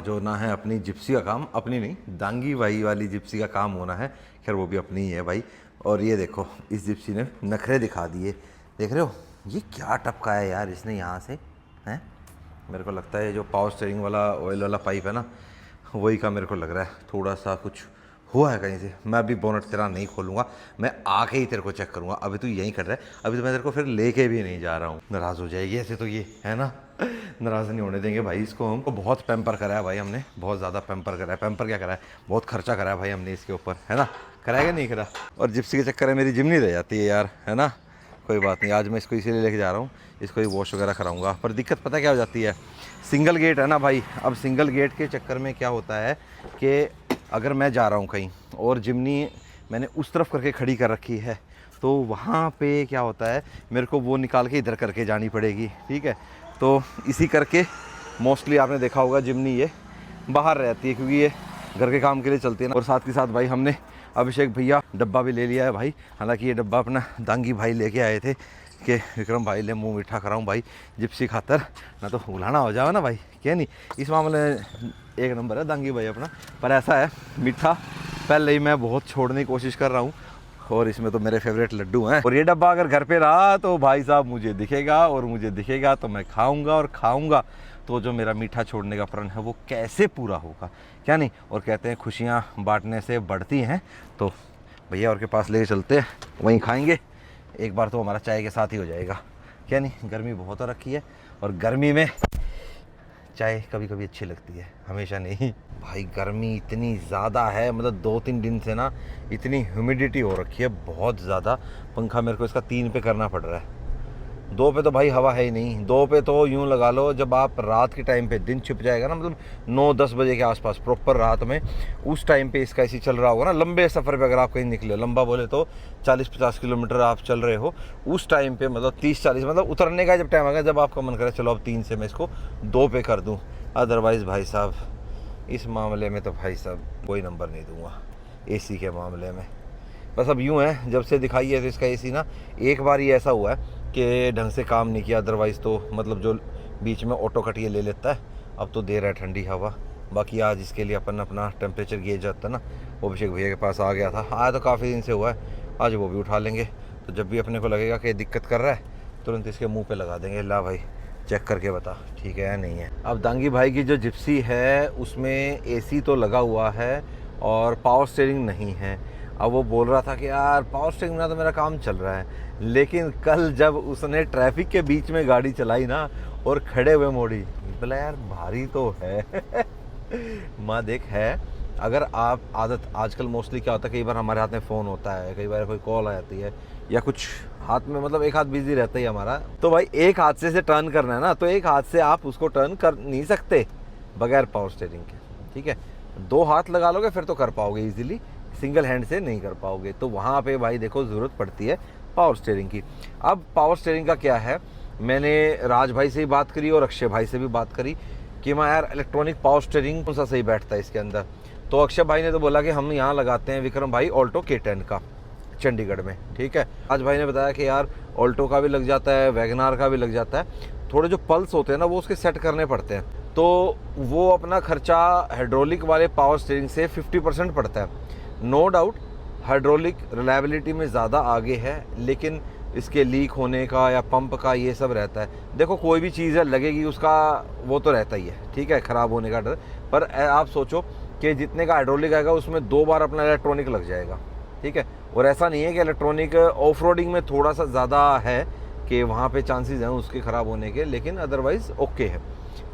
जो ना है अपनी जिप्सी का काम, अपनी नहीं दांगी भाई वाली जिप्सी का काम होना है। खैर वो भी अपनी ही है भाई। और ये देखो इस जिप्सी ने नखरे दिखा दिए, देख रहे हो ये क्या टपका है यार इसने यहाँ से हैं। मेरे को लगता है जो पावर स्टीयरिंग वाला ऑयल वाला पाइप है ना, वही का मेरे को लग रहा है थोड़ा सा कुछ हुआ है कहीं से। मैं अभी बोनट तेरा नहीं खोलूँगा, मैं आके ही तेरे को चेक करूँगा। अभी तो यहीं कर रहा है, अभी तो मैं तेरे को फिर लेके भी नहीं जा रहा हूँ, नाराज़ हो जाएगी ऐसे तो ये है ना। नाराज़ नहीं होने देंगे भाई इसको। हमको बहुत पैम्पर करा है भाई हमने, बहुत ज़्यादा पैम्पर करा है। पैम्पर क्या करा है, बहुत खर्चा करा है भाई हमने इसके ऊपर, है ना। कराएगा नहीं करा। और जिप्सी के चक्कर में मेरी जिम रह जाती है यार, है ना। कोई बात नहीं, आज मैं इसको इसीलिए लेके जा रहा हूँ, इसको ही वॉश वगैरह कराऊंगा। पर दिक्कत पता क्या हो जाती है, सिंगल गेट है ना भाई। अब सिंगल गेट के चक्कर में क्या होता है कि अगर मैं जा रहा हूँ कहीं और जिमनी मैंने उस तरफ करके खड़ी कर रखी है, तो वहाँ पे क्या होता है मेरे को वो निकाल के इधर करके जानी पड़ेगी, ठीक है। तो इसी करके मोस्टली आपने देखा होगा जिमनी ये बाहर रहती है, क्योंकि ये घर के काम के लिए चलती है ना। और साथ के साथ भाई हमने अभिषेक भैया डब्बा भी ले लिया है भाई। हालांकि ये डब्बा अपना दांगी भाई लेके आए थे कि विक्रम भाई ले मुंह मीठा कराऊं भाई जिप्सी खातर, ना तो उलाना हो जाओ ना भाई, क्या नहीं। इस मामले में एक नंबर है दांगी भाई अपना। पर ऐसा है मीठा पहले ही मैं बहुत छोड़ने की कोशिश कर रहा हूँ, और इसमें तो मेरे फेवरेट लड्डू हैं। और ये डब्बा अगर घर पे रहा तो भाई साहब मुझे दिखेगा, और मुझे दिखेगा तो मैं खाऊंगा, और खाऊंगा तो जो मेरा मीठा छोड़ने का प्रण है वो कैसे पूरा होगा, क्या नहीं। और कहते हैं खुशियाँ बांटने से बढ़ती हैं, तो भैया और के पास ले चलते हैं, वहीं खाएंगे। एक बार तो हमारा चाय के साथ ही हो जाएगा, क्या नहीं। गर्मी बहुत हो रखी है, और गर्मी में चाय कभी कभी अच्छी लगती है, हमेशा नहीं भाई। गर्मी इतनी ज़्यादा है, मतलब 2-3 दिन से ना इतनी ह्यूमिडिटी हो रखी है बहुत ज़्यादा। पंखा मेरे को इसका 3 पे करना पड़ रहा है, 2 पे तो भाई हवा है ही नहीं। 2 पे तो यूँ लगा लो जब आप रात के टाइम पे दिन छिप जाएगा ना, मतलब 9-10 बजे के आसपास प्रॉपर रात में, उस टाइम पे इसका ऐसी चल रहा होगा ना। लंबे सफ़र पे अगर आप कहीं निकले, लंबा बोले तो 40-50 किलोमीटर आप चल रहे हो, उस टाइम पे मतलब 30-40, मतलब उतरने का जब टाइम आएगा, जब आपका मन करे चलो अब 3 से मैं इसको 2 पे कर दूँ। अदरवाइज़ भाई साहब इस मामले में तो भाई साहब कोई नंबर नहीं दूंगा एसी के मामले में। बस अब यूँ है, जब से दिखाई है तो इसका एसी ना एक बार ही ऐसा हुआ है कि ढंग से काम नहीं किया, अदरवाइज़ तो मतलब जो बीच में ऑटो कट ये ले लेता है। अब तो दे रहा है ठंडी हवा। बाकी आज इसके लिए अपन अपना टेम्परेचर गेज जाता है ना, वो अभिषेक भैया के पास आ गया था, आया तो काफ़ी दिन से हुआ है, आज वो भी उठा लेंगे। तो जब भी अपने को लगेगा कि दिक्कत कर रहा है, तुरंत इसके मुँह पर लगा देंगे, ला भाई चेक करके बता ठीक है या नहीं है। अब दांगी भाई की जो जिप्सी है उसमें एसी तो लगा हुआ है और पावर स्टीयरिंग नहीं है। अब वो बोल रहा था कि यार पावर स्टीयरिंग में तो मेरा काम चल रहा है, लेकिन कल जब उसने ट्रैफिक के बीच में गाड़ी चलाई ना और खड़े हुए मोड़ी, बोला यार भारी तो है माँ देख है। अगर आप आदत, आजकल मोस्टली क्या होता है, कई बार हमारे हाथ में फ़ोन होता है, कई बार कोई कॉल आ जाती है, या कुछ हाथ में, मतलब एक हाथ बिजी रहता ही हमारा, तो भाई एक हाथ से टर्न करना है ना, तो एक हाथ से आप उसको टर्न कर नहीं सकते बगैर पावर स्टीयरिंग के, ठीक है। 2 हाथ लगा लोगे फिर तो कर पाओगे इजीली, सिंगल हैंड से नहीं कर पाओगे। तो वहाँ पे भाई देखो ज़रूरत पड़ती है पावर स्टीयरिंग की। अब पावर स्टीयरिंग का क्या है, मैंने राज भाई से भी बात करी और अक्षय भाई से भी बात करी कि मैं यार इलेक्ट्रॉनिक पावर स्टीयरिंग कौन सा सही बैठता है इसके अंदर। तो अक्षय भाई ने तो बोला कि हम यहाँ लगाते हैं विक्रम भाई ऑल्टो K10 का चंडीगढ़ में, ठीक है। राज भाई ने बताया कि यार ऑल्टो का भी लग जाता है, वैगनार का भी लग जाता है, थोड़े जो पल्स होते हैं ना वो उसके सेट करने पड़ते हैं, तो वो अपना खर्चा हाइड्रोलिक वाले पावर स्टीयरिंग से 50% पड़ता है। नो डाउट हाइड्रोलिक रिलायबिलिटी में ज़्यादा आगे है, लेकिन इसके लीक होने का या पंप का ये सब रहता है। देखो कोई भी चीज़ है लगेगी उसका वो तो रहता ही है, ठीक है, ख़राब होने का डर। पर आप सोचो कि जितने का हाइड्रोलिक आएगा उसमें 2 बार अपना इलेक्ट्रॉनिक लग जाएगा, ठीक है। और ऐसा नहीं है कि इलेक्ट्रॉनिक ऑफ रोडिंग में थोड़ा सा ज़्यादा है कि वहाँ पे चांसेस हैं उसके ख़राब होने के, लेकिन अदरवाइज़ ओके है।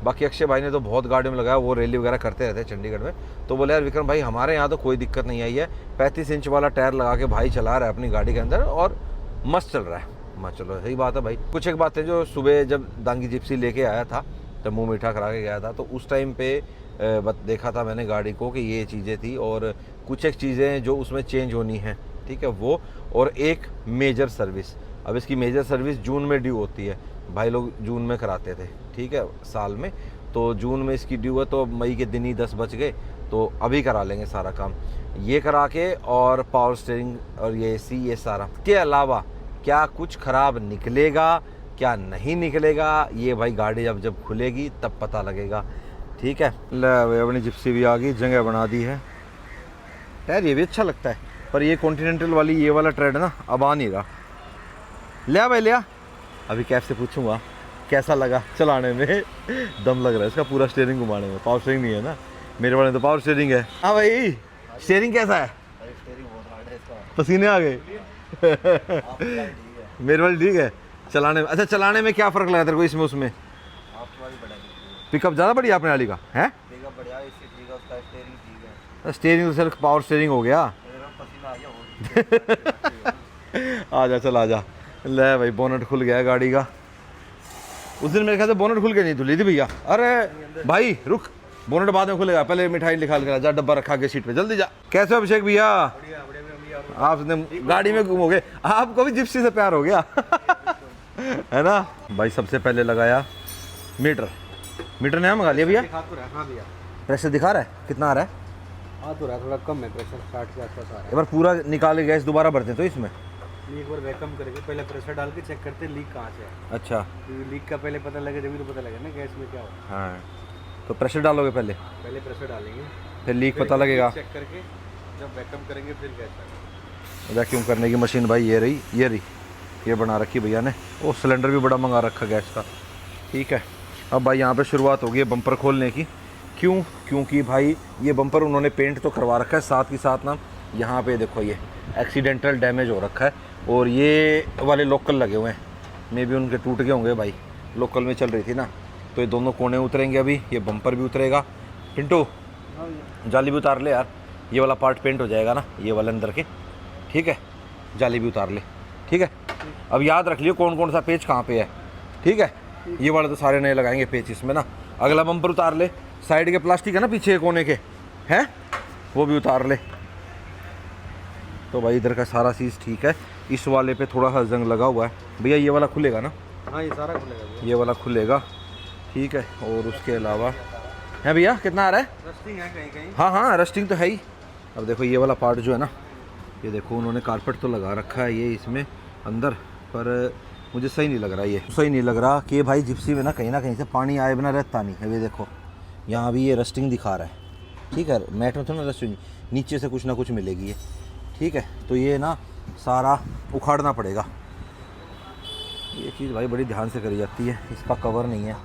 बाकी अक्षय भाई ने तो बहुत गाड़ियों में लगाया, वो रैली वगैरह करते रहते हैं चंडीगढ़ में, तो बोले यार विक्रम भाई हमारे यहाँ तो कोई दिक्कत नहीं आई है, 35 इंच वाला टायर लगा के भाई चला रहा है अपनी गाड़ी के अंदर और मस्त चल रहा है। मैं चलो सही बात है भाई। कुछ एक बातें जो सुबह जब दांगी जिप्सी लेके आया था, जब मुँह मीठा करा के गया था, तो उस टाइम पे देखा था मैंने गाड़ी को कि ये चीज़ें थी, और कुछ एक चीज़ें जो उसमें चेंज होनी है, ठीक है वो, और एक मेजर सर्विस। अब इसकी मेजर सर्विस जून में ड्यू होती है, भाई लोग जून में कराते थे, ठीक है, साल में, तो जून में इसकी ड्यू है, तो मई के दिन ही 10 बच गए, तो अभी करा लेंगे सारा काम ये करा के, और पावर स्टीयरिंग और ये एसी ये सारा। के अलावा क्या कुछ ख़राब निकलेगा क्या नहीं निकलेगा, ये भाई गाड़ी जब खुलेगी तब पता लगेगा। ठीक है। ले भाई अपनी जिप्सी भी आ गई, जगह बना दी है। यार ये भी अच्छा लगता है, पर ये कॉन्टिनेंटल वाली ये वाला ट्रेड ना अब आ नहीं रहा। लिया भाई लिया, अभी कैब से पूछूंगा कैसा लगा चलाने में। दम लग रहा है इसका पूरा स्टीयरिंग घुमाने में। पावर स्टीयरिंग नहीं है ना, मेरे वाले तो पावर स्टीयरिंग है। हाँ भाई स्टीयरिंग कैसा है? पसीने आ गए। मेरे वाली ठीक है चलाने में। अच्छा चलाने में क्या फ़र्क लगा तेरे को इसमें उसमें? पिकअप ज़्यादा बढ़िया अपने वाली का है? स्टीयरिंग तो सिर्फ पावर स्टीयरिंग हो गया। आ जा चल आ जा। ले भाई बोनट खुल गया है गाड़ी का। उस दिन मेरे ख्याल से बोनट खुल के नहीं धुली थी भैया। अरे भाई रुक, बोनट बाद में खुलेगा, पहले मिठाई निकाल के जा, डब्बा रखा के सीट पे, जल्दी जा। कैसे हो अभिषेक भैया? आपने गाड़ी में घूमोगे, आपको भी जिप्सी से प्यार हो गया। है ना भाई। सबसे पहले लगाया मीटर। मीटर नया मंगा लिया भैया? प्रेशर दिखा रहा है? कितना आ रहा है? तो रहा थोड़ा कम है प्रेशर, 60 के आसपास आ रहा है। एक बार पूरा निकाल के गैस दोबारा भरते तो इसमें एक बार वैक्यूम करके पहले प्रेशर डाल के चेक करते लीक कहाँ से है। अच्छा लीक का पहले पता लगे जब तो पता लगे ना गैस में क्या हो। हाँ तो प्रेशर डालोगे पहले प्रेशर डालेंगे, फिर लीक पता लगेगा। चेक करके जब वैक्यूम करेंगे फिर गैस डालेंगे। वैक्यूम करने की मशीन भाई ये रही ये बना रखी भैया ने। वो सिलेंडर भी बड़ा मंगा रखा गैस का। ठीक है अब भाई यहाँ पे शुरुआत होगी है बम्पर खोलने की। क्यों? क्योंकि भाई ये बम्पर उन्होंने पेंट तो करवा रखा है, साथ ही साथ ना यहाँ पे देखो ये एक्सीडेंटल डैमेज हो रखा है, और ये वाले लोकल लगे हुए हैं, मे भी उनके टूट गए होंगे भाई। लोकल में चल रही थी ना, तो ये दोनों कोने उतरेंगे अभी, ये बम्पर भी उतरेगा। पिंटू जाली भी उतार ले यार, ये वाला पार्ट पेंट हो जाएगा ना, ये वाले अंदर के। ठीक है जाली भी उतार ले। ठीक है अब याद रख लियो कौन कौन सा पेच कहाँ पे है। ठीक है ये वाले तो सारे नए लगाएंगे पेच इसमें ना। अगला बम्पर उतार ले, साइड के प्लास्टिक है ना पीछे कोने के हैं, वो भी उतार ले। तो भाई इधर का सारा चीज़ ठीक है। इस वाले पे थोड़ा सा जंग लगा हुआ है भैया। ये वाला खुलेगा ना? हाँ ये सारा खुलेगा, ये वाला खुलेगा। ठीक है और उसके अलावा है भैया कितना आ रहा है? रस्टिंग है कहीं कहीं। हाँ रस्टिंग तो है ही। अब देखो ये वाला पार्ट जो है ना, ये देखो उन्होंने कारपेट तो लगा रखा है ये इसमें अंदर, पर मुझे सही नहीं लग रहा। ये सही नहीं लग रहा कि भाई जिप्सी में ना कहीं से पानी आए बिना रहता नहीं है। ये देखो यहाँ भी ये रस्टिंग दिखा रहा है। ठीक है मैट में तो ना रस्टिंग, नीचे से कुछ ना कुछ मिलेगी ये। ठीक है तो ये ना सारा उखाड़ना पड़ेगा। ये चीज़ भाई बड़ी ध्यान से करी जाती है। इसका कवर नहीं है,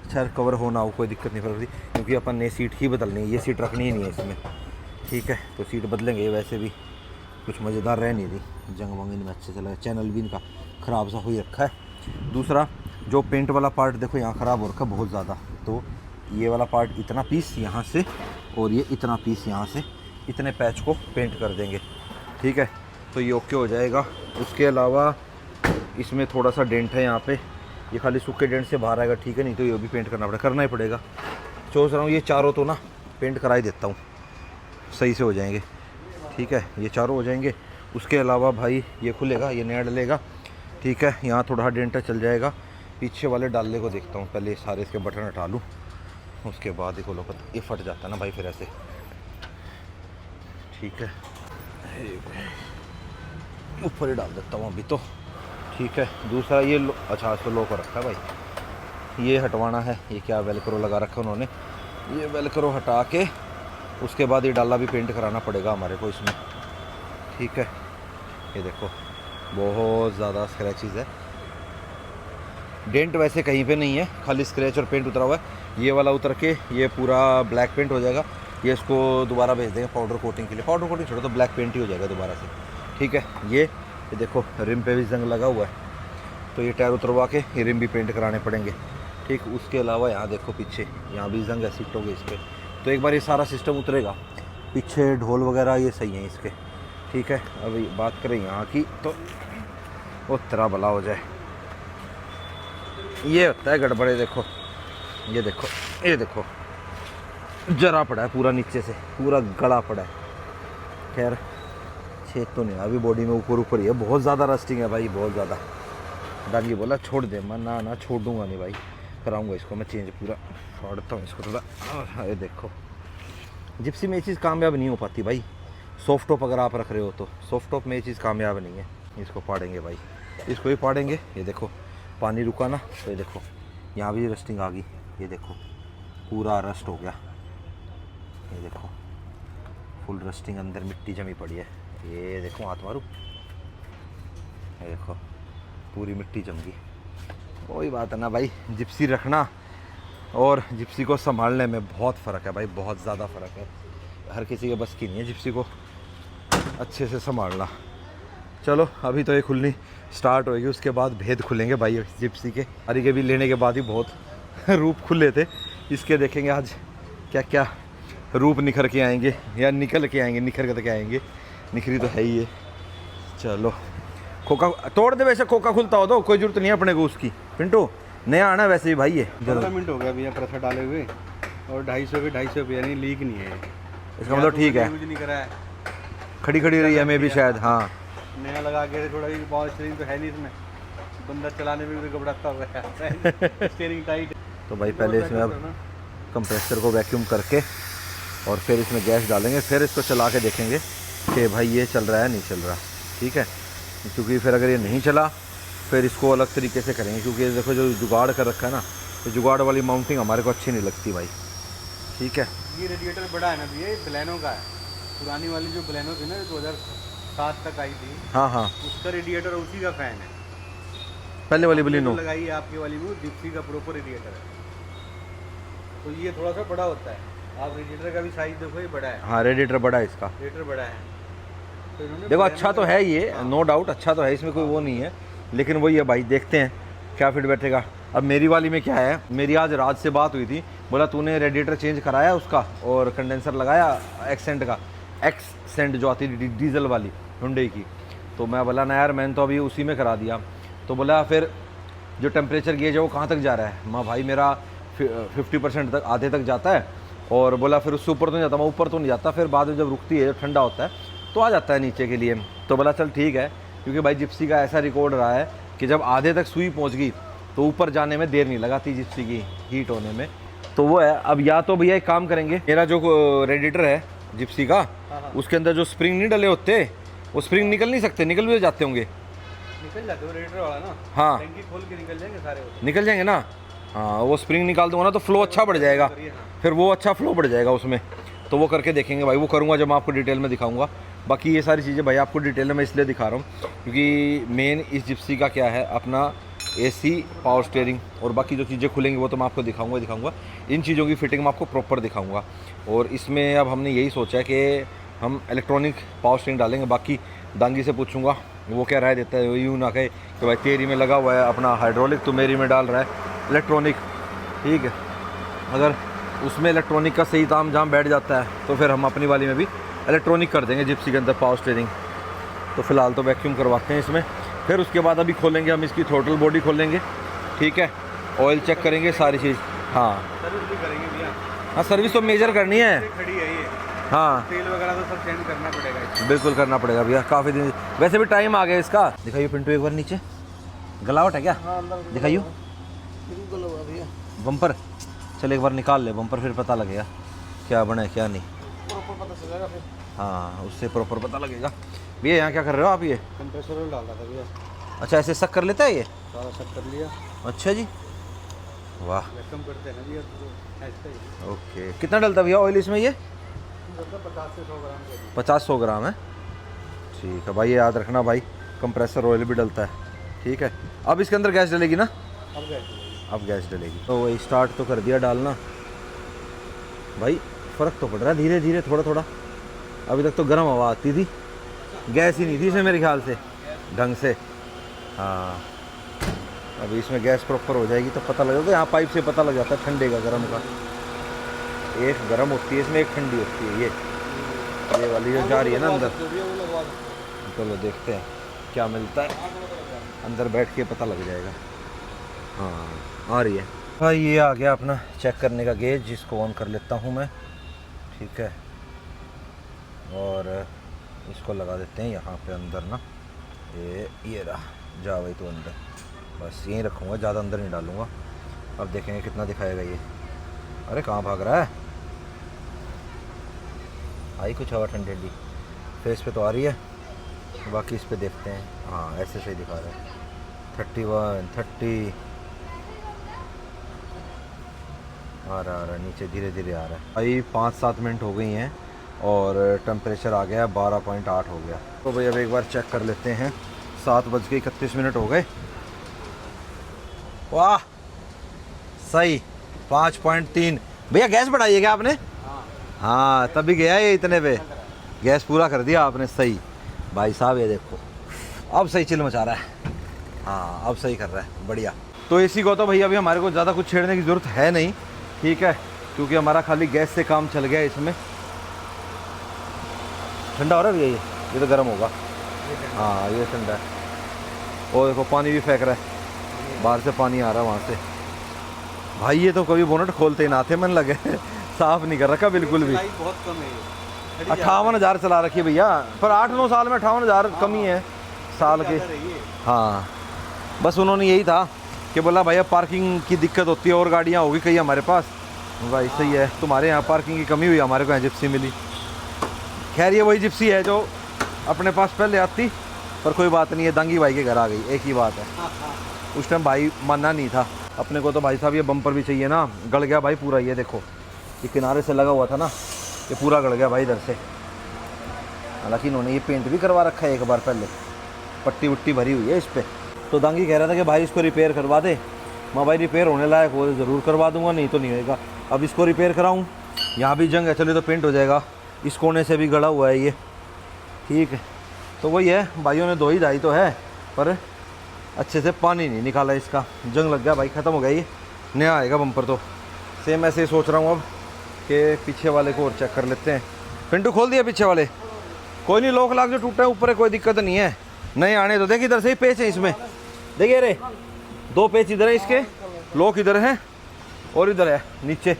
अच्छा कवर होना हो कोई दिक्कत नहीं पड़ती, क्योंकि अपन ने सीट ही बदलनी है, ये सीट रखनी ही नहीं है इसमें। ठीक है तो सीट बदलेंगे। वैसे भी कुछ मज़ेदार रह नहीं रही, जंग वंग इनमें अच्छे से लगा। चैनल भी इनका ख़राब सा हो ही रखा है। दूसरा जो पेंट वाला पार्ट देखो यहाँ ख़राब हो रखा है बहुत ज़्यादा, तो ये वाला पार्ट इतना पीस यहाँ से और ये इतना पीस यहाँ से, इतने पैच को पेंट कर देंगे। ठीक है तो ये ओके हो जाएगा। उसके अलावा इसमें थोड़ा सा डेंट है यहाँ पे, ये खाली सूखे डेंट से बाहर आएगा। ठीक है नहीं तो ये भी पेंट करना ही पड़ेगा। सोच रहा हूँ ये चारों तो ना पेंट करा ही देता हूँ, सही से हो जाएंगे। ठीक है ये चारों हो जाएंगे। उसके अलावा भाई ये खुलेगा, ये नया डलेगा। ठीक है यहाँ थोड़ा डेंट चल जाएगा। पीछे वाले डालने को देखता हूँ, पहले सारे इसके बटन हटा लूँ, उसके बाद ही खोलो। ये फट जाता है ना भाई फिर ऐसे। ठीक है ऊपर ही डाल देता हूँ अभी तो। ठीक है दूसरा ये अच्छा इसको लो कर रखा है भाई, ये हटवाना है। ये क्या वेलक्रो लगा रखा है उन्होंने, ये वेलक्रो हटा के उसके बाद ये डाला भी पेंट कराना पड़ेगा हमारे को इसमें। ठीक है ये देखो बहुत ज़्यादा स्क्रैचेस है। डेंट वैसे कहीं पे नहीं है, खाली स्क्रैच और पेंट उतरा हुआ है। ये वाला उतर के ये पूरा ब्लैक पेंट हो जाएगा। ये इसको दोबारा भेज देंगे पाउडर कोटिंग के लिए। पाउडर कोटिंग छोड़ो तो ब्लैक पेंट ही हो जाएगा दोबारा से। ठीक है ये देखो रिम पे भी जंग लगा हुआ है, तो ये टायर उतरवा के ये रिम भी पेंट कराने पड़ेंगे। ठीक उसके अलावा यहाँ देखो पीछे यहाँ भी जंग है, सीट हो गई इस पर। तो एक बार ये सारा सिस्टम उतरेगा। पीछे ढोल वगैरह ये सही है इसके। ठीक है अभी बात करें यहाँ की तो वो तरह भला हो जाए। ये होता है गड़बड़े। देखो ये देखो जरा पड़ा है पूरा, नीचे से पूरा गड़ा पड़ा है। खैर छेद तो नहीं अभी बॉडी में, ऊपर ही है। बहुत ज़्यादा रस्टिंग है भाई, बहुत ज़्यादा। दागी बोला छोड़ दे, मैं ना छोड़ दूंगा नहीं भाई, कराऊंगा इसको मैं चेंज पूरा। फाड़ता हूँ इसको थोड़ा। ये देखो जिप्सी में ये चीज़ कामयाब नहीं हो पाती भाई। सॉफ्ट टॉप अगर आप रख रहे हो तो सॉफ्ट टॉप में ये चीज़ कामयाब नहीं है। इसको फाड़ेंगे भाई, इसको ही फाड़ेंगे। ये देखो पानी रुका ना, तो ये देखो यहाँ भी रस्टिंग आ गई। ये देखो पूरा रस्ट हो गया। ये देखो फुल रस्टिंग, अंदर मिट्टी जमी पड़ी है। ये देखो हाथ मारू, ये देखो पूरी मिट्टी जम गई। कोई बात है ना भाई, जिप्सी रखना और जिप्सी को संभालने में बहुत फ़र्क है भाई, बहुत ज़्यादा फ़र्क है। हर किसी के बस की नहीं है जिप्सी को अच्छे से संभालना। चलो अभी तो ये खुलनी स्टार्ट होएगी, उसके बाद भेद खुलेंगे भाई जिप्सी के। अरे के भी लेने के बाद ही बहुत रूप खुले थे, इसके देखेंगे आज क्या क्या रूप निखर के आएंगे या निकल के आएंगे। निखर के आएंगे, निखरी तो है ही है। चलो खोखा तोड़ दे, वैसे खोखा खुलता हो तो कोई जरूरत नहीं है अपने को उसकी। पिंटू नया आना वैसे ही भाई ये 15 मिनट हो गया भैया प्रेशर डाले हुए, और 250 के 250 यानी लीक नहीं है। इसका मतलब ठीक है, यूज नहीं करा है, खड़ी खड़ी रही है मैं भी शायद। हाँ नया लगा के थोड़ा भी पावर स्टीयरिंग तो है नहीं इसमें, बंदा चलाने में भी घबराता हुआ है। Steering tight. तो भाई पहले इसमें अब कंप्रेसर को वैक्यूम करके और फिर इसमें गैस डालेंगे, फिर इसको चला के देखेंगे कि भाई ये चल रहा है नहीं चल रहा। ठीक है, क्योंकि फिर अगर ये नहीं चला फिर इसको अलग तरीके से करेंगे, क्योंकि देखो जो जुगाड़ कर रखा है ना, तो जुगाड़ वाली माउंटिंग हमारे को अच्छी नहीं लगती भाई। ठीक है, ये रेडिएटर बड़ा है ना भैया, ये बलेनो का है। पुरानी वाली जो बलेनो थी ना 2007 तक आई थी, हाँ हाँ, उसका रेडिएटर उसी का फैन है। पहले वाली आपने बलिनो जो लगाई है आपकी वाली वो जिप्सी का प्रॉपर रेडिएटर है, तो ये थोड़ा सा बड़ा होता है। आप रेडिएटर का भी साइज देखो, ये बड़ा है। हाँ रेडिएटर बड़ा है इसका, रेडिएटर बड़ा है। तो इन्होंने देखो बलेनो अच्छा तो है ये, नो डाउट अच्छा तो है, इसमें कोई वो नहीं है। लेकिन वही है भाई, देखते हैं क्या फिट बैठेगा। अब मेरी वाली में क्या है, मेरी आज रात से बात हुई थी, बोला तूने रेडिएटर चेंज कराया उसका और कंडेंसर लगाया एक्सेंट का, एक्सेंट जो आती थी डीजल वाली हुंडई की। तो मैं बोला ना यार मैंने तो अभी उसी में करा दिया। तो बोला फिर जो टेम्परेचर गेज है वो कहाँ तक जा रहा है। मैं भाई मेरा 50% तक, आधे तक जाता है। और बोला फिर उससे ऊपर तो नहीं जाता। मैं ऊपर तो नहीं जाता, फिर बाद में जब रुकती है, जब ठंडा होता है तो आ जाता है नीचे के लिए। तो बोला चल ठीक है, क्योंकि भाई जिप्सी का ऐसा रिकॉर्ड रहा है कि जब आधे तक सुई पहुंच गई तो ऊपर जाने में देर नहीं लगाती जिप्सी की हीट होने में। तो वो है। अब या तो भैया एक काम करेंगे, मेरा जो रेडिएटर है जिप्सी का, उसके अंदर जो स्प्रिंग नहीं डले होते, वो स्प्रिंग निकल नहीं सकते, निकल भी जाते होंगे। निकल जाते हो रेडिएटर वाला ना, हाँ टंकी खोल के निकल जाएंगे सारे वो। निकल जाएंगे ना। हाँ वो स्प्रिंग निकाल दूंगा ना तो फ्लो अच्छा बढ़ जाएगा, फिर वो अच्छा फ्लो बढ़ जाएगा उसमें। तो वो करके देखेंगे भाई, वो करूँगा जब मैं आपको डिटेल में दिखाऊंगा। बाकी ये सारी चीज़ें भाई आपको डिटेल में मैं इसलिए दिखा रहा हूँ क्योंकि मेन इस जिप्सी का क्या है, अपना एसी, पावर स्टीयरिंग और बाकी जो चीज़ें खुलेंगी वो तो मैं आपको दिखाऊंगा। इन चीज़ों की फिटिंग मैं आपको प्रॉपर दिखाऊंगा। और इसमें अब हमने यही सोचा है कि हम इलेक्ट्रॉनिक पावर स्टीयरिंग डालेंगे। बाकी दांगी से पूछूंगा वो क्या राय देता है, यूँ ना कहे कि भाई तेरी में लगा हुआ है अपना हाइड्रोलिक, तो मेरी में डाल रहा है इलेक्ट्रॉनिक। ठीक है, अगर उसमें इलेक्ट्रॉनिक का सही ताम जाम बैठ जाता है तो फिर हम अपनी वाली में भी इलेक्ट्रॉनिक कर देंगे जिप्सी के अंदर पावर स्टीयरिंग। तो फिलहाल तो वैक्यूम करवाते हैं इसमें, फिर उसके बाद अभी खोलेंगे हम इसकी थ्रोटल बॉडी खोलेंगे। ठीक है, ऑयल चेक करेंगे सारी चीज़। हाँ सर्विस भी करेंगे भैया। हाँ सर्विस तो मेजर करनी है। खड़ी है ये, हाँ तेल वगैरह तो सब चेंज करना पड़ेगा इसमें। बिल्कुल करना पड़ेगा भैया, काफ़ी दिन वैसे भी टाइम आ गया इसका। दिखाइए पिंटू एक बार नीचे, गलावट है क्या, दिखाइए भैया बम्पर। चल एक बार निकाल ले बम्पर, फिर पता लगेगा क्या बना है क्या नहीं। प्रॉपर पता चलेगा फिर। हाँ उससे प्रॉपर पता लगेगा। भैया यहाँ क्या कर रहे हो आप ये? कंप्रेसर ऑयल डाल रहा था भैया, अच्छा ऐसे सक कर लेता है ये? सारा सब कर लिया। अच्छा जी, वाह वैक्यूम करते हैं ना भैया, तो ऐसे ही ओके। कितना डलता भैया ऑयल इसमें ये? 50 से 100 ग्राम के। 50-100 ग्राम है। ठीक है भाई, ये याद रखना भाई, कंप्रेसर ऑयल भी डलता है। ठीक है, अब इसके अंदर गैस डलेगी ना? अब गैस चलेगी। अब गैस डलेगी। तो वही स्टार्ट तो कर दिया डालना भाई, फ़र्क तो पड़ रहा है धीरे धीरे थोड़ा थोड़ा। अभी तक तो गर्म हवा आती थी, गैस ही नहीं थी इसमें मेरे ख्याल से ढंग से। हाँ अभी इसमें गैस प्रॉपर हो जाएगी तो पता लग जाता है, यहाँ पाइप से पता लग जाता है ठंडे का गर्म का। एक गर्म होती है इसमें, एक ठंडी होती है। ये वाली जो जा रही है ना अंदर, चलो देखते हैं क्या मिलता है, अंदर बैठ के पता लग जाएगा। हाँ आ रही है भाई, ये आ गया अपना चेक करने का गेज, जिसको ऑन कर लेता हूँ मैं। ठीक है, और इसको लगा देते हैं यहाँ पे अंदर ना, ये रहा, जा भाई तो अंदर, बस यहीं रखूँगा, ज़्यादा अंदर नहीं डालूँगा। अब देखेंगे कितना दिखाएगा ये। अरे कहाँ भाग रहा है, आई कुछ हवा ठंडी ठंडी फेस पे तो आ रही है, बाकी इस पे देखते हैं। हाँ ऐसे सही दिखा रहा है, 31 30 आ रहा नीचे धीरे धीरे आ रहा है भाई। 5-7 मिनट हो गई हैं और टेम्परेचर आ गया 12.8 हो गया। तो भाई अब एक बार चेक कर लेते हैं। 7:31 हो गए। वाह सही 5.3। भैया गैस बढ़ाई है क्या आपने? हाँ तभी गया ये इतने पे, गैस पूरा कर दिया आपने। सही भाई साहब, ये देखो अब सही चिल मचा रहा है। हाँ अब सही कर रहा है, बढ़िया। तो एसी को तो भैया अभी हमारे को ज़्यादा कुछ छेड़ने की ज़रूरत है नहीं, ठीक है, क्योंकि हमारा खाली गैस से काम चल गया। इसमें ठंडा हो रहा है भैया, ये तो गर्म होगा। हाँ ये ठंडा है। और देखो पानी भी फेंक रहा है, बाहर से पानी आ रहा है वहाँ से। भाई ये तो कभी बोनट खोलते ही ना थे, मन लगे साफ नहीं कर रखा बिल्कुल भी। बहुत कम है, 58,000 चला रखी है भैया, पर 8-9 साल में 58,000 कमी है साल के। हाँ बस उन्होंने यही था कि बोला भैया पार्किंग की दिक्कत होती है और गाड़ियाँ होगी कहीं हमारे पास। भाई सही है, तुम्हारे यहाँ पार्किंग की कमी हुई, हमारे को यहाँ जिप्सी मिली। खैर ये वही जिप्सी है जो अपने पास पहले आती, पर कोई बात नहीं है, दांगी भाई के घर आ गई, एक ही बात है। उस टाइम भाई मानना नहीं था अपने को। तो भाई साहब ये बम्पर भी चाहिए ना, गल गया भाई पूरा। ये देखो ये किनारे से लगा हुआ था ना, ये पूरा गल गया भाई इधर से। हालांकि इन्होंने ये पेंट भी करवा रखा है एक बार पहले, पट्टी वट्टी भरी हुई है इस पर। तो दांगी कह रहा था कि भाई इसको रिपेयर करवा दे। मैं भाई रिपेयर होने लायक हो ज़रूर करवा दूंगा, नहीं तो नहीं होएगा। अब इसको रिपेयर कराऊँ, यहाँ भी जंग है, चलिए तो पेंट हो जाएगा। इस कोने से भी गड़ा हुआ है ये, ठीक है। तो वही है, भाइयों ने 2 ही डाई तो है, पर अच्छे से पानी नहीं निकाला इसका, जंग लग गया भाई, ख़त्म हो गया ये। नया आएगा बम्पर तो। सेम ऐसे ही सोच रहा हूँ अब कि पीछे वाले को और चेक कर लेते हैं। पिंटू खोल दिया पीछे वाले, कोई नहीं, लॉक लाग जो टूटा है ऊपर है, कोई दिक्कत नहीं है। नए आने तो देख, इधर से ही पेच है इसमें, देखिए रे 2 पेच इधर है इसके, लॉक इधर है और इधर है नीचे।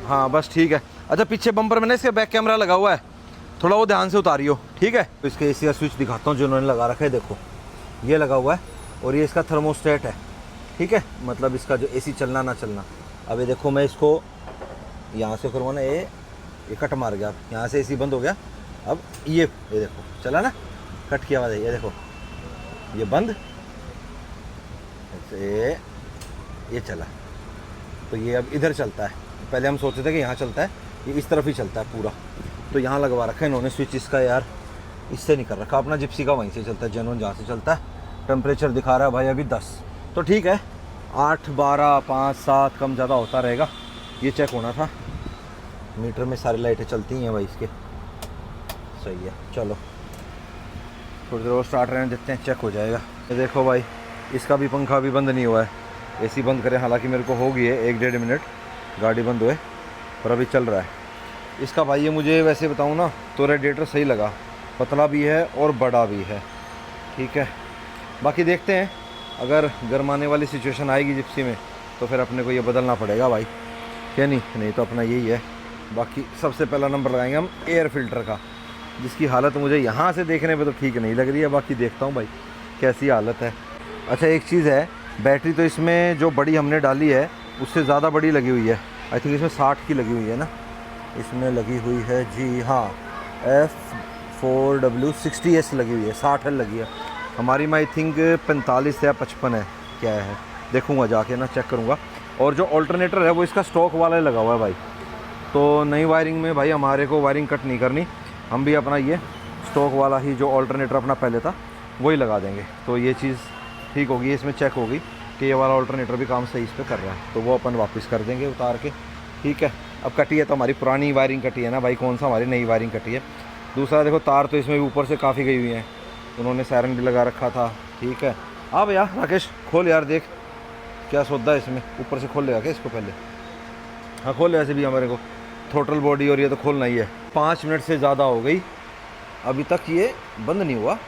हाँ बस ठीक है। अच्छा पीछे बम्पर में ना इसके बैक कैमरा लगा हुआ है, थोड़ा वो ध्यान से उतारियो, ठीक है। तो इसके एसी का स्विच दिखाता हूँ जो उन्होंने लगा रखा है, देखो ये लगा हुआ है और ये इसका थर्मोस्टेट है, ठीक है, मतलब इसका जो एसी चलना ना चलना। अब ये देखो मैं इसको यहाँ से करवाना, ये कट मार गया, यहाँ से एसी बंद हो गया। अब ये देखो चला ना, कट की आवाज़ है, ये देखो ये बंद, ऐसे ये चला। तो ये अब इधर चलता है, पहले हम सोचते थे कि यहाँ चलता है, ये इस तरफ ही चलता है पूरा। तो यहाँ लगवा रखा है इन्होंने स्विच इसका, यार इससे नहीं कर रखा अपना जिप्सी का, वहीं से चलता है जेनुइन जहाँ से चलता है। टेम्परेचर दिखा रहा है भाई अभी 10, तो ठीक है 8, 12, 5, 7 कम ज़्यादा होता रहेगा। ये चेक होना था, मीटर में सारी लाइटें चलती हैं भाई इसके, सही है। चलो थोड़ी देर और स्टार्ट रहने देते हैं, चेक हो जाएगा। ये देखो भाई इसका भी पंखा अभी बंद नहीं हुआ है, एसी बंद करें, हालांकि मेरे को हो गई है 1-1.5 मिनट गाड़ी बंद हुए, पर अभी चल रहा है इसका। भाई ये मुझे वैसे बताऊँ ना तो रेडिएटर सही लगा, पतला भी है और बड़ा भी है, ठीक है। बाकी देखते हैं, अगर गर्माने वाली सिचुएशन आएगी जिप्सी में तो फिर अपने को ये बदलना पड़ेगा भाई, क्या नहीं तो अपना यही है। बाकी सबसे पहला नंबर लगाएंगे हम एयर फिल्टर का, जिसकी हालत मुझे यहाँ से देखने पे तो ठीक नहीं लग रही है, बाकी देखता हूँ भाई कैसी हालत है। अच्छा एक चीज़ है, बैटरी तो इसमें जो बड़ी हमने डाली है उससे ज़्यादा बड़ी लगी हुई है, आई थिंक इसमें 60 की लगी हुई है ना, इसमें लगी हुई है जी, हाँ F4W60S लगी हुई है, 60L लगी है। हमारी में आई थिंक 45 या 55 है, क्या है देखूँगा जाके ना, चेक करूँगा। और जो ऑल्टरनेटर है वो इसका स्टॉक वाला ही लगा हुआ है भाई, तो नई वायरिंग में भाई हमारे को वायरिंग कट नहीं करनी, हम भी अपना ये स्टॉक वाला ही जो ऑल्टरनेटर अपना पहले था वही लगा देंगे, तो ये चीज़ ठीक होगी। इसमें चेक होगी कि ये वाला ऑल्टरनेटर भी काम सही इस पर कर रहा है, तो वो अपन वापस कर देंगे उतार के, ठीक है। अब कटी है तो हमारी पुरानी वायरिंग कटी है ना भाई, कौन सा हमारी नई वायरिंग कटी है। दूसरा देखो तार तो इसमें भी ऊपर से काफ़ी गई हुई हैं, उन्होंने सायरन भी लगा रखा था, ठीक है। हाँ भैया राकेश खोल यार, देख क्या सौदा है इसमें, ऊपर से खोल लेगा क्या इसको पहले? हाँ खोल, ऐसे भी हमारे को थ्रोटल बॉडी और ये तो खोलना ही है। 5 मिनट से ज़्यादा हो गई, अभी तक ये बंद नहीं हुआ।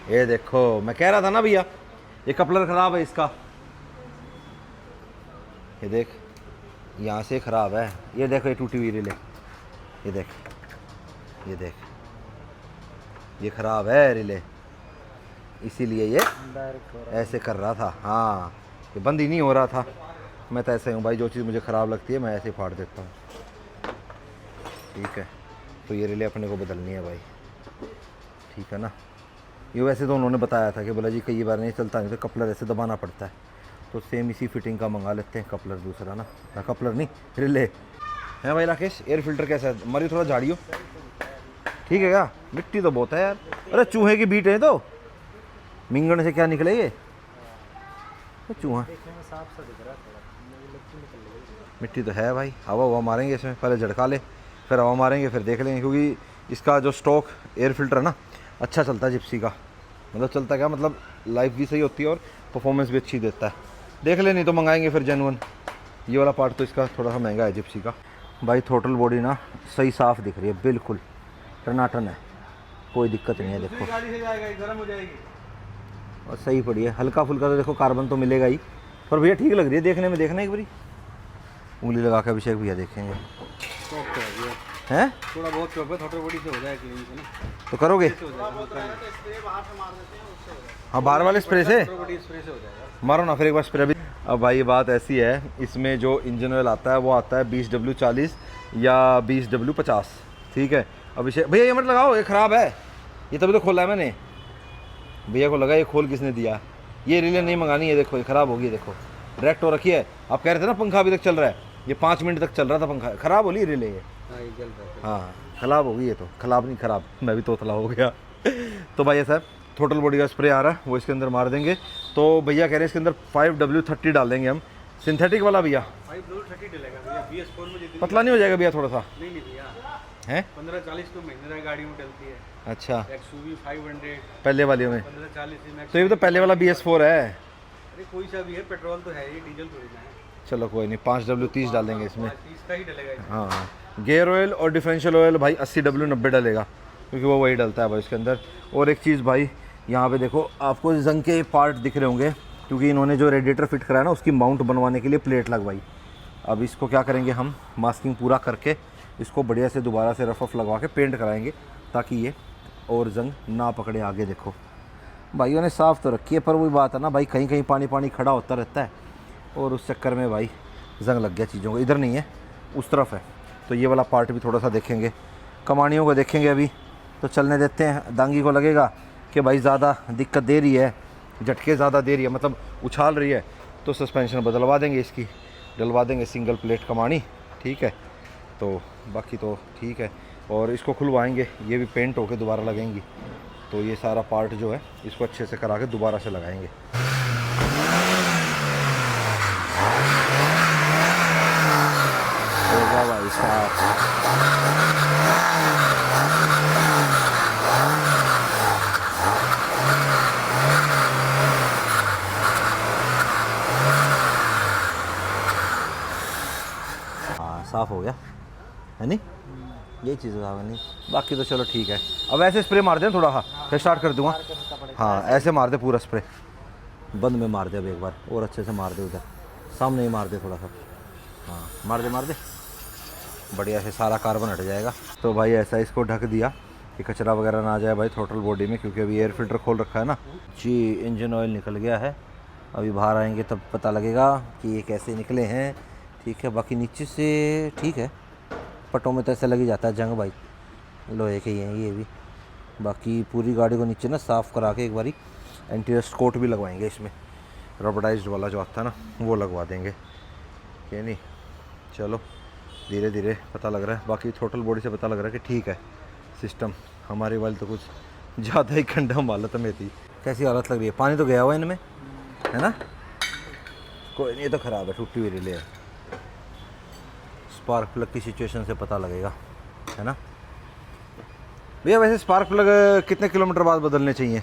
ये देखो मैं कह रहा था ना भैया, ये कपलर ख़राब है इसका, ये देख यहाँ से ख़राब है, ये देखो ये टूटी हुई रिले, ये देख ये ख़राब है रिले, इसीलिए ये ऐसे कर रहा था। हाँ ये बंद ही नहीं हो रहा था। मैं तो ऐसे हूँ भाई, जो चीज़ मुझे ख़राब लगती है मैं ऐसे ही फाड़ देता हूँ, ठीक है। तो ये रिले अपने को बदलनी है भाई, ठीक है ना। ये वैसे तो उन्होंने बताया था कि बोला जी कई बार नहीं चलता, नहीं तो कपलर ऐसे दबाना पड़ता है, तो सेम इसी फिटिंग का मंगा लेते हैं कपलर दूसरा ना, कपलर नहीं रिले है भाई। राकेश एयर फिल्टर कैसा है हमारी, थोड़ा झाड़ियों ठीक है क्या? मिट्टी तो बहुत है यार। अरे चूहे की बीट है तो मिंगन से क्या निकले ये तो चूहा। मिट्टी तो है भाई, हवा हवा मारेंगे इसमें, पहले झटका ले फिर हवा मारेंगे फिर देख लेंगे, क्योंकि इसका जो स्टॉक एयर फिल्टर है ना अच्छा चलता है जिप्सी का। मतलब चलता क्या, मतलब लाइफ भी सही होती है और परफॉर्मेंस भी अच्छी देता है। देख ले, नहीं तो मंगाएंगे फिर जेन्युइन। ये वाला पार्ट तो इसका थोड़ा सा महंगा है जिप्सी का। भाई टोटल बॉडी ना सही साफ़ दिख रही है, बिल्कुल टनाटन है, कोई दिक्कत नहीं है। देखो गाड़ी से जाएगा, गर्म हो जाएगी और सही पड़ी है, हल्का फुल्का तो देखो कार्बन तो मिलेगा ही, पर भैया ठीक लग रही है देखने में। देखना एक बारी उंगली लगा के अभिषेक भैया देखेंगे हैं, थोड़ा बहुत चौपे थोड़ी बड़ी से हो जाए क्लीन से ना, तो करोगे? हाँ बाहर वाले स्प्रे से बड़ी स्प्रे से हो जाएगा। मारो ना फिर एक बार स्प्रे भी। अब भाई ये बात ऐसी है, इसमें जो इंजन ऑयल आता है वो आता है 20W40 या 20W50, ठीक है। अभिषेक भैया ये मत लगाओ, ये ख़राब है, ये तभी तो खोला है मैंने। भैया को लगा ये खोल किसने दिया, ये रिले नहीं मंगानी है, देखो ये ख़राब होगी, देखो डायरेक्ट हो रखी है। आप कह रहे थे ना पंखा अभी तक चल रहा है, ये 5 मिनट तक चल रहा था पंखा, ख़राब हो ली रिले ये। हाँ ख़राब होगी ये तो, ख़राब नहीं ख़राब, मैं भी तोतला हो गया। तो भाई साहब टोटल बॉडी का स्प्रे आ रहा है वो इसके अंदर मार देंगे। तो भैया कह रहे हैं इसके अंदर 5W30 डाल देंगे हम, सिंथेटिक वाला भैया। 5W30 डलेगा भैया, BS4 में जितनी पतला नहीं हो जाएगा भैया थोड़ा सा? नहीं भैया है 1540 तो महीने तक गाड़ी में डलती है। अच्छा XUV 500 पहले वाली में, 1540 में। तो ये तो पहले वाला BS4 है। अरे कोई सा भी है, पेट्रोल तो है, ये डीजल थोड़ी ना है। चलो कोई नहीं, 5W30 डालेंगे इसमें। 30 का ही डलेगा इसमें। हाँ गेयर ऑयल और डिफरेंशियल ऑयल भाई 80W90 डलेगा, क्योंकि वो वही डलता है भाई इसके अंदर। और एक चीज़ भाई यहाँ पे देखो, आपको जंग के पार्ट दिख रहे होंगे, क्योंकि इन्होंने जो रेडिएटर फिट कराया ना उसकी माउंट बनवाने के लिए प्लेट लगवाई। अब इसको क्या करेंगे हम, मास्किंग पूरा करके इसको बढ़िया से दोबारा से रफ लगवा के पेंट कराएंगे, ताकि ये और जंग ना पकड़े आगे। देखो भाइयों ने साफ़ तो रखी है, पर वही बात है ना भाई, कहीं कहीं पानी पानी खड़ा होता रहता है और उस चक्कर में भाई जंग लग गया चीज़ों को। इधर नहीं है उस तरफ है, तो ये वाला पार्ट भी थोड़ा सा देखेंगे, कमानियों को देखेंगे अभी तो चलने देते हैं। दांगी को लगेगा कि भाई ज़्यादा दिक्कत दे रही है, झटके ज़्यादा दे रही है, मतलब उछाल रही है, तो सस्पेंशन बदलवा देंगे इसकी, डलवा देंगे सिंगल प्लेट कमानी, ठीक है। तो बाकी तो ठीक है, और इसको खुलवाएंगे, ये भी पेंट होके दोबारा लगेंगी। तो ये सारा पार्ट जो है इसको अच्छे से करा के दोबारा से लगाएंगे। होगा भाई साहब। साफ़ हो गया है नहीं, यही चीज़ है नहीं, बाकी तो चलो ठीक है। अब ऐसे स्प्रे मार दें थोड़ा, हाँ फिर स्टार्ट कर दूँगा। हाँ ऐसे मार दे पूरा स्प्रे, बंद में मार दे अब एक बार, और अच्छे से मार दे, उधर सामने ही मार दे थोड़ा सा। हाँ मार दे, बढ़िया से सारा कार्बन हट जाएगा। तो भाई ऐसा इसको ढक दिया कि कचरा वगैरह ना आ जाए भाई टोटल बॉडी में, क्योंकि अभी एयर फिल्टर खोल रखा है ना जी। इंजन ऑयल निकल गया है, अभी बाहर आएंगे तब पता लगेगा कि ये कैसे निकले हैं, ठीक है। बाकी नीचे से ठीक है, पटों में तो ऐसा लग ही जाता है जंग भाई, लोहे के ही हैं ये भी। बाकी पूरी गाड़ी को नीचे ना साफ़ करा के एक बारी एंटी रस्ट कोट भी लगवाएंगे इसमें, रबडाइज्ड वाला जो आता है ना वो लगवा देंगे, कि नहीं। चलो धीरे धीरे पता लग रहा है, बाकी टोटल बॉडी से पता लग रहा है कि ठीक है सिस्टम। हमारी वाली तो कुछ ज़्यादा ही कंडम हालत में थी। कैसी हालत लग रही है, पानी तो गया हुआ इनमें है ना, कोई नहीं, ये तो ख़राब है, टूटी हुई रिले है। स्पार्क प्लग की सिचुएशन से पता लगेगा, है ना भैया। वैसे स्पार्क प्लग कितने किलोमीटर बाद बदलने चाहिए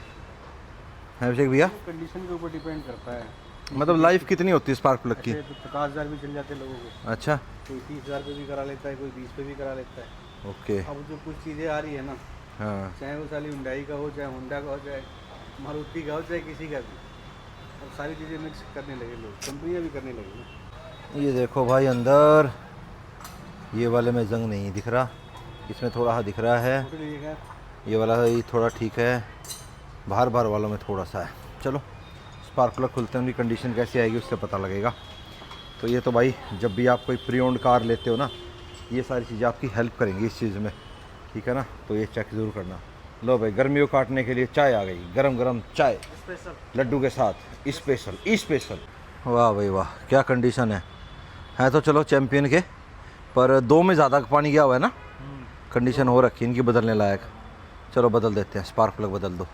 है अभिषेक भैया? कंडीशन के ऊपर डिपेंड करता है, मतलब लाइफ कितनी होती है स्पार्क प्लग की? 50,000 भी चल जाते हैं लोगों के। अच्छा, कोई 30,000 पे भी करा लेता है, कोई 20 पे भी करा लेता है। ओके। अब जो कुछ चीज़ें आ रही है ना, हाँ चाहे वो साली हुंडई का हो, चाहे होंडा का हो, चाहे मारुति का हो, चाहे किसी का भी, अब सारी चीज़ें मिक्स करने लगे लोग, कंपनियाँ भी करने लगी ना। ये देखो भाई अंदर ये वाले में जंग नहीं दिख रहा, इसमें थोड़ा सा दिख रहा है, ये वाला ही थोड़ा ठीक है, बाहर बाहर वालों में थोड़ा सा है। चलो स्पार्क प्लग खुलते हैं, उनकी कंडीशन कैसी आएगी उससे पता लगेगा। तो ये तो भाई जब भी आप कोई प्री ओन्ड कार लेते हो ना, ये सारी चीज़ें आपकी हेल्प करेंगी इस चीज़ में, ठीक है ना। तो ये चेक ज़रूर करना। लो भाई गर्मियों काटने के लिए चाय आ गई, गरम गरम चाय लड्डू के साथ, स्पेशल वाह भाई वाह, क्या कंडीशन है तो चलो चैंपियन के, पर 2 में ज़्यादा पानी गया हुआ है ना, कंडीशन हो रखी है इनकी बदलने लायक। चलो बदल देते हैं, स्पार्क प्लग बदल दो।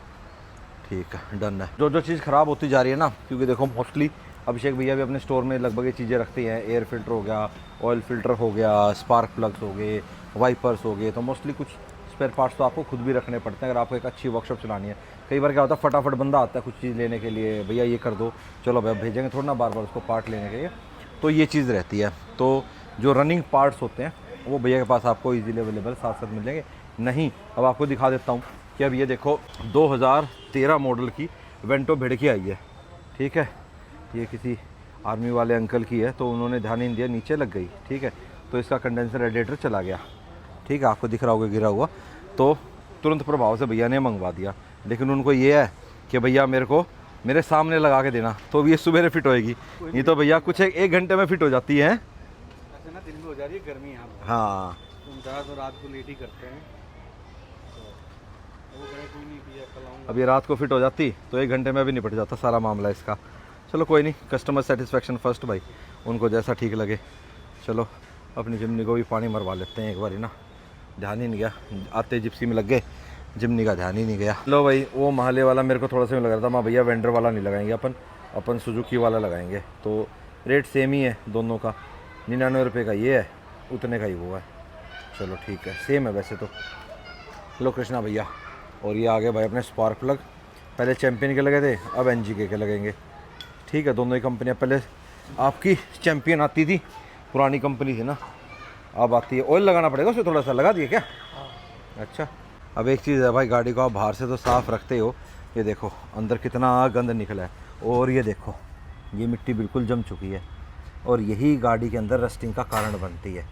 ठीक है, डन है। जो जो चीज़ ख़राब होती जा रही है ना, क्योंकि देखो मोस्टली अभिषेक भैया भी अपने स्टोर में लगभग ये चीज़ें रखते हैं, एयर फिल्टर हो गया, ऑयल फिल्टर हो गया, स्पार्क प्लग्स हो गए, वाइपर्स हो गए, तो मोस्टली कुछ स्पेयर पार्ट्स तो आपको खुद भी रखने पड़ते हैं अगर आपको एक अच्छी वर्कशॉप चलानी है। कई बार क्या होता है, फटाफट बंदा आता है कुछ चीज़ लेने के लिए, भैया ये कर दो, चलो भैया भेजेंगे थोड़ा ना बार बार उसको पार्ट लेने के लिए, तो ये चीज़ रहती है। तो जो रनिंग पार्ट्स होते हैं वो भैया के पास आपको ईजीली अवेलेबल साथ साथ मिल जाएंगे। नहीं, अब आपको दिखा देता हूँ कि अब ये देखो 2013 मॉडल की वेंटो भिड़की आई है, ठीक है, ये किसी आर्मी वाले अंकल की है, तो उन्होंने ध्यान नहीं दिया, नीचे लग गई, ठीक है, तो इसका कंडेंसर रेडिएटर चला गया, ठीक है, आपको दिख रहा होगा गिरा हुआ, तो तुरंत प्रभाव से भैया ने मंगवा दिया। लेकिन उनको ये है कि भैया मेरे को मेरे सामने लगा के देना, तो भी ये सुबह फिट होएगी, नहीं तो भैया कुछ एक घंटे में फिट हो जाती है। ऐसे ना दिन में हो जा रही है गर्मी यहाँ पर, हाँ, तुम ज़्यादा तो रात को लेट ही करते हैं, तो वो कहे कोई नहीं किया कल आऊँगा। अब ये रात को फिट हो जाती तो 1 घंटे में भी निपट जाता सारा मामला इसका। चलो कोई नहीं, कस्टमर सेटिस्फेक्शन फर्स्ट भाई, उनको जैसा ठीक लगे। चलो अपनी जिमनी को भी पानी मरवा लेते हैं एक बार ही ना, ध्यान ही नहीं गया, आते जिप्सी में लग गए, जिमनी का ध्यान ही नहीं गया। लो भाई, वो महले वाला मेरे को थोड़ा सा लग रहा था, माँ भैया वेंडर वाला नहीं लगाएंगे अपन सुजुकी वाला लगाएंगे, तो रेट सेम ही है दोनों का, 99 रुपये का ये है, उतने का ही वो है। चलो ठीक है, सेम है वैसे तो। लो कृष्णा भैया, और ये आगे भाई अपने स्पार्क प्लग, पहले चैम्पियन के लगे थे, अब NGK के लगेंगे, ठीक है, दोनों ही कंपनियाँ। पहले आपकी चैम्पियन आती थी, पुरानी कंपनी थी ना, अब आती है। ऑयल लगाना पड़ेगा उसमें, थोड़ा सा लगा दिए क्या? अच्छा, अब एक चीज़ है भाई, गाड़ी को आप बाहर से तो साफ़ रखते हो, ये देखो अंदर कितना गंद निकला है, और ये देखो ये मिट्टी बिल्कुल जम चुकी है, और यही गाड़ी के अंदर रस्टिंग का कारण बनती है।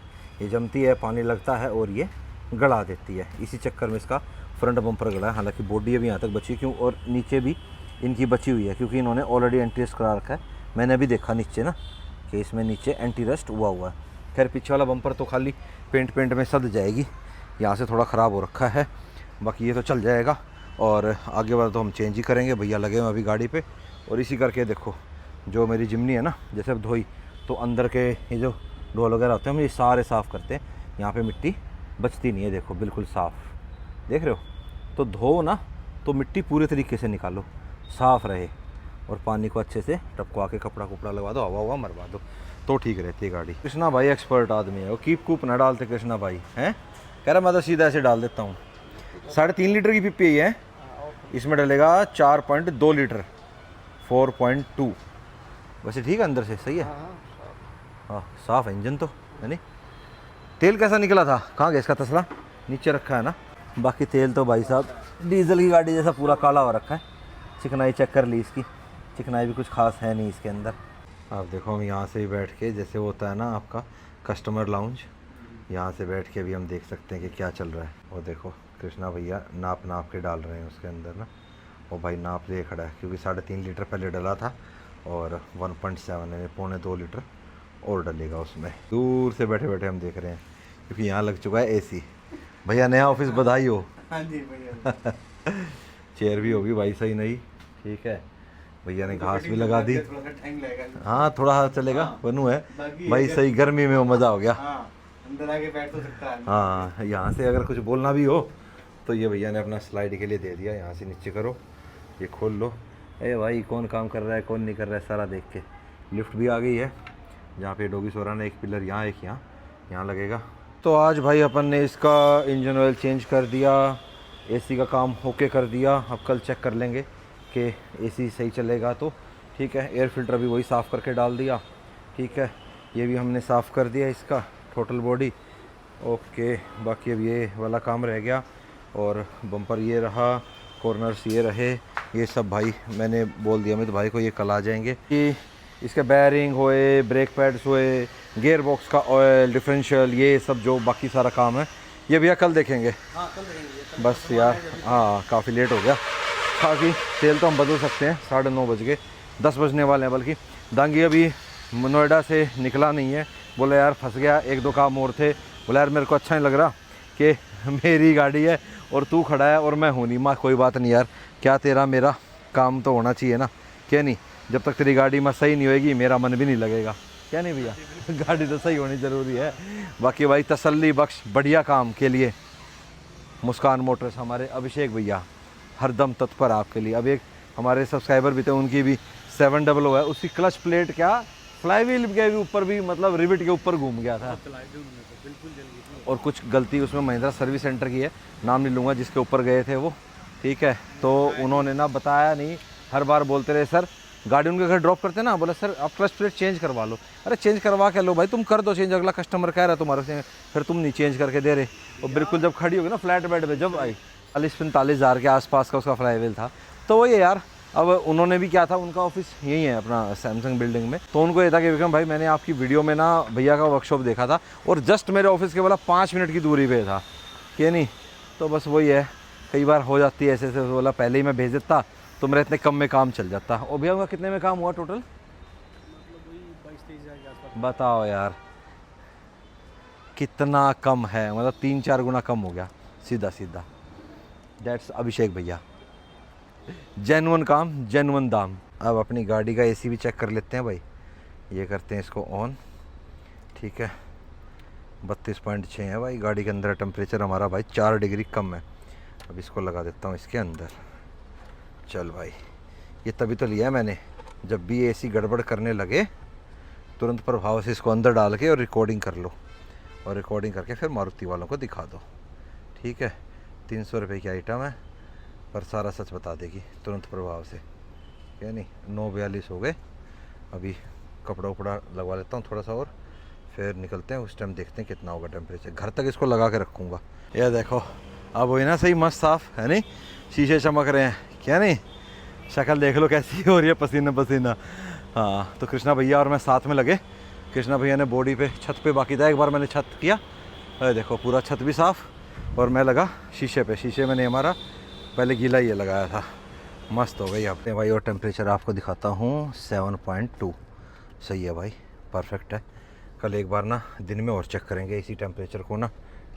ये जमती है, पानी लगता है और ये गला देती है, इसी चक्कर में इसका फ्रंट बम्पर गला है। हालांकि बॉडी अभी यहाँ तक बची, क्यों, और नीचे भी इनकी बची हुई है, क्योंकि इन्होंने ऑलरेडी एंटी रस्ट करा रखा है। मैंने अभी देखा नीचे ना कि इसमें नीचे एंटी रस्ट हुआ है। खैर पीछे वाला बम्पर तो खाली पेंट में सद जाएगी, यहाँ से थोड़ा ख़राब हो रखा है, बाकी ये तो चल जाएगा। और आगे वाला तो हम चेंज ही करेंगे, भैया लगे हुए अभी गाड़ी पे। और इसी करके देखो जो मेरी जिमनी है ना, जैसे अब धोई तो अंदर के ये जो ढोल वगैरह होते हैं हम ये सारे साफ़ करते हैं, यहाँ पे मिट्टी बचती नहीं है, देखो बिल्कुल साफ़, देख रहे हो। तो धो ना तो मिट्टी पूरे तरीके से निकालो, साफ़ रहे, और पानी को अच्छे से टपकवा के कपड़ा कुपड़ा लगवा दो, हवा मरवा दो, तो ठीक रहती है गाड़ी। कृष्णा भाई एक्सपर्ट आदमी है, वो कीप कूप ना डालते कृष्णा भाई हैं, कह रहा मैं तो सीधा ऐसे डाल देता हूँ। 3.5 लीटर की पीपी है, इसमें डलेगा 4.2 लीटर, 4.2, वैसे ठीक है, अंदर से सही है। हाँ साफ़ है इंजन तो, है नहीं। तेल कैसा निकला था, कहाँ गया इसका तसला, नीचे रखा है ना। बाकी तेल तो भाई साहब डीजल की गाड़ी जैसा पूरा काला हो रखा है, चिकनाई चेक कर ली इसकी, चिकनाई भी कुछ खास है नहीं इसके अंदर। आप देखो हम यहाँ से ही बैठ के, जैसे होता है ना आपका कस्टमर लाउंज, यहाँ से बैठ के भी हम देख सकते हैं कि क्या चल रहा है। और देखो कृष्णा भैया नाप के डाल रहे हैं उसके अंदर ना, और भाई नाप ले खड़ा है, क्योंकि 3.5 लीटर पहले डला था, और 1.7 यानी 1.25 लीटर और डलेगा उसमें। दूर से बैठे बैठे हम देख रहे हैं, क्योंकि यहाँ लग चुका है AC। भैया नया ऑफिस बधाई हो। हाँ जी भैया। चेयर भी होगी भाई सही नहीं, ठीक है, भैया ने घास भी लगा दी। थोड़ा सा टाइम लगेगा। हाँ थोड़ा सा चलेगा, बनू है भाई सही, गर्मी में वो मज़ा हो गया। हाँ, अंदर आके बैठ तो सकता है। हाँ, यहाँ से अगर कुछ बोलना भी हो तो ये भैया ने अपना स्लाइड के लिए दे दिया, यहाँ से नीचे करो, ये खोल लो। ए भाई कौन काम कर रहा है कौन नहीं कर रहा है सारा देख के। लिफ्ट भी आ गई है, जहाँ पे डोगी सो रहा है, एक पिलर यहाँ एक यहाँ लगेगा। तो आज भाई अपन ने इसका इंजन ऑयल चेंज कर दिया, AC का काम ओके कर दिया। अब कल चेक कर लेंगे कि AC सही चलेगा तो ठीक है। एयर फिल्टर भी वही साफ़ करके डाल दिया, ठीक है, ये भी हमने साफ़ कर दिया इसका टोटल बॉडी, ओके। बाकी अब ये वाला काम रह गया, और बम्पर ये रहा, कॉर्नर्स ये रहे, ये सब भाई मैंने बोल दिया अमित भाई को, ये कल आ जाएंगे। कि इसके बैरिंग होए, ब्रेक पैड्स होए, गियर बॉक्स का ऑयल, डिफरेंशियल, ये सब जो बाकी सारा काम है ये भैया कल देखेंगे। हाँ कल देखेंगे। बस यार हाँ काफ़ी लेट हो गया, बाकी तेल तो हम बदल सकते हैं, 9:30 बज गए, 10 बजने वाले हैं। बल्कि दांगी अभी नोएडा से निकला नहीं है, बोले यार फंस गया, 1-2 काम और थे। बोला यार मेरे को अच्छा नहीं लग रहा कि मेरी गाड़ी है और तू खड़ा है और मैं हूँ नहीं। माँ कोई बात नहीं यार, क्या तेरा मेरा काम तो होना चाहिए ना, क्या नहीं। जब तक तेरी गाड़ी में सही नहीं होएगी मेरा मन भी नहीं लगेगा, क्या नहीं भैया? गाड़ी तो सही होनी ज़रूरी है। बाकी भाई तसल्ली बख्श बढ़िया काम के लिए मुस्कान मोटर्स, हमारे अभिषेक भैया हरदम तत्पर आपके लिए। अब एक हमारे सब्सक्राइबर भी थे, उनकी भी 700 है, उसकी क्लच प्लेट क्या फ्लाईव्हील के भी ऊपर भी मतलब रिविट के ऊपर घूम गया था और कुछ गलती उसमें महिंद्रा सर्विस सेंटर की है, नाम नहीं लूँगा, जिसके ऊपर गए थे वो, ठीक है। तो उन्होंने ना बताया नहीं, हर बार बोलते रहे सर गाड़ी उनके घर ड्रॉप करते ना, बोले सर आप क्लच प्लेट चेंज करवा लो। अरे चेंज करवा के लो भाई, तुम कर दो चेंज, अगला कस्टमर कह रहा है तुम्हारे से, फिर तुम नहीं चेंज करके दे रहे। और बिल्कुल जब खड़ी होगी ना फ्लैट बेड पे, जब आई 40-45 हज़ार के आसपास का उसका फ्लाईव्हील था। तो वही है यार, अब उन्होंने भी क्या था, उनका ऑफिस यही है अपना सैमसंग बिल्डिंग में, तो उनको ये था कि विक्रम भाई मैंने आपकी वीडियो में ना भैया का वर्कशॉप देखा था और जस्ट मेरे ऑफिस के बोला 5 मिनट की दूरी पे था, कि नहीं। तो बस वही है, कई बार हो जाती है ऐसे ऐसे, बोला पहले ही मैं भेज देता तो मेरा इतने कम में काम चल जाता। और भैया उनका कितने में काम हुआ टोटल? मतलब वही 22-23 हज़ार के आसपास। बताओ यार कितना कम है, मतलब 3-4 गुना कम हो गया सीधा सीधा। डेट्स अभिषेक भैया, जेन्युइन काम जेन्युइन दाम। अब अपनी गाड़ी का एसी भी चेक कर लेते हैं भाई, ये करते हैं इसको ऑन, ठीक है। 32.6 है भाई गाड़ी के अंदर टेम्परेचर हमारा भाई, 4 डिग्री कम है। अब इसको लगा देता हूँ इसके अंदर। चल भाई, ये तभी तो लिया है मैंने, जब भी एसी गड़बड़ करने लगे तुरंत प्रभाव से इसको अंदर डाल के और रिकॉर्डिंग कर लो, और रिकॉर्डिंग करके फिर मारुति वालों को दिखा दो, ठीक है। 300 रुपये की आइटम है पर सारा सच बता देगी तुरंत प्रभाव से, क्या नहीं। 9:42 हो गए, अभी कपड़ा उपड़ा लगवा लेता हूँ थोड़ा सा और फिर निकलते हैं, उस टाइम देखते हैं कितना होगा टेम्परेचर। घर तक इसको लगा के रखूँगा। यह देखो अब वही ना, सही मस्त साफ है नहीं, शीशे चमक रहे हैं, क्या नहीं। शक्ल देख लो कैसी हो रही है, पसीना पसीना। हाँ, तो कृष्णा भैया और मैं साथ में लगे। कृष्णा भैया ने बॉडी पे, छत पे बाकी था, एक बार मैंने छत किया, अरे देखो पूरा छत भी साफ़, और मैं लगा शीशे पे। शीशे मैंने हमारा पहले गीला ये लगाया था, मस्त हो गई आपने भाई। और टेम्परेचर आपको दिखाता हूँ 7.2, सही है भाई, परफेक्ट है। कल एक बार ना दिन में और चेक करेंगे इसी टेम्परेचर को ना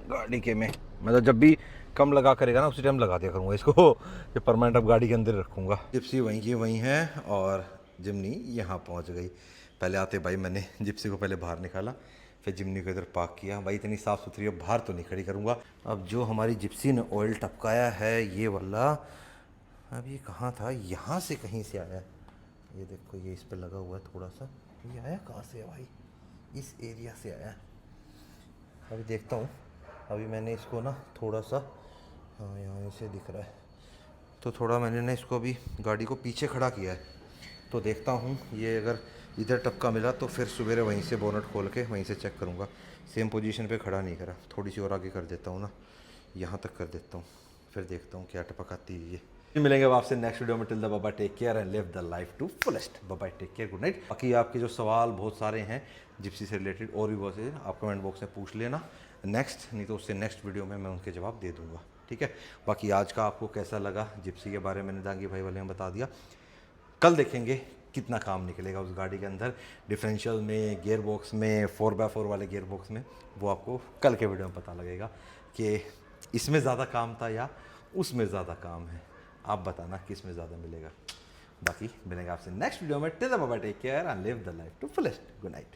गाड़ी के में, मतलब जब भी कम लगा करेगा ना उसी टाइम लगा दिया करूँगा इसको। ये परमानेंट अब गाड़ी के अंदर रखूँगा। जिप्सी वहीं की वहीं है और जिमनी यहाँ पहुँच गई। पहले आते भाई मैंने जिप्सी को पहले बाहर निकाला, फिर जिमनी को इधर पार्क किया। भाई इतनी साफ़ सुथरी है, बाहर तो नहीं खड़ी करूँगा। अब जो हमारी जिप्सी ने ऑयल टपकाया है ये वाला, अब ये कहाँ था, यहाँ से कहीं से आया। ये देखो ये इस पर लगा हुआ है थोड़ा सा, ये आया कहाँ से है भाई, इस एरिया से आया। अभी देखता हूँ, अभी मैंने इसको ना थोड़ा सा, हाँ यहाँ से दिख रहा है, तो थोड़ा मैंने ना इसको अभी गाड़ी को पीछे खड़ा किया है, तो देखता हूँ ये अगर इधर टपका मिला तो फिर सवेरे वहीं से बोनट खोल के वहीं से चेक करूँगा। सेम पोजीशन पे खड़ा नहीं करा, थोड़ी सी और आगे कर देता हूँ ना, यहाँ तक कर देता हूँ, फिर देखता हूँ क्या टपकाती है ये। मिलेंगे अब आपसे नेक्स्ट वीडियो में। Till the bye, take care and live the life to fullest. Bye, take care, good night. बाकी आपके जो सवाल बहुत सारे हैं जिप्सी से रिलेटेड और भी बहुत से, आप कमेंट बॉक्स में पूछ लेना नेक्स्ट, नहीं तो उससे नेक्स्ट वीडियो में मैं उनके जवाब दे दूँगा, ठीक है। बाकी आज का आपको कैसा लगा जिप्सी के बारे में, मैंने दांगी भाई वाले में बता दिया। कल देखेंगे कितना काम निकलेगा उस गाड़ी के अंदर, डिफरेंशियल में, गियर बॉक्स में, 4x4 वाले गियर बॉक्स में, वो आपको कल के वीडियो में पता लगेगा कि इसमें ज़्यादा काम था या उसमें ज़्यादा काम है। आप बताना किस में ज़्यादा मिलेगा। बाकी मिलेंगे आपसे नेक्स्ट वीडियो में। Till the bye, take care and live the life to fullest. Good night.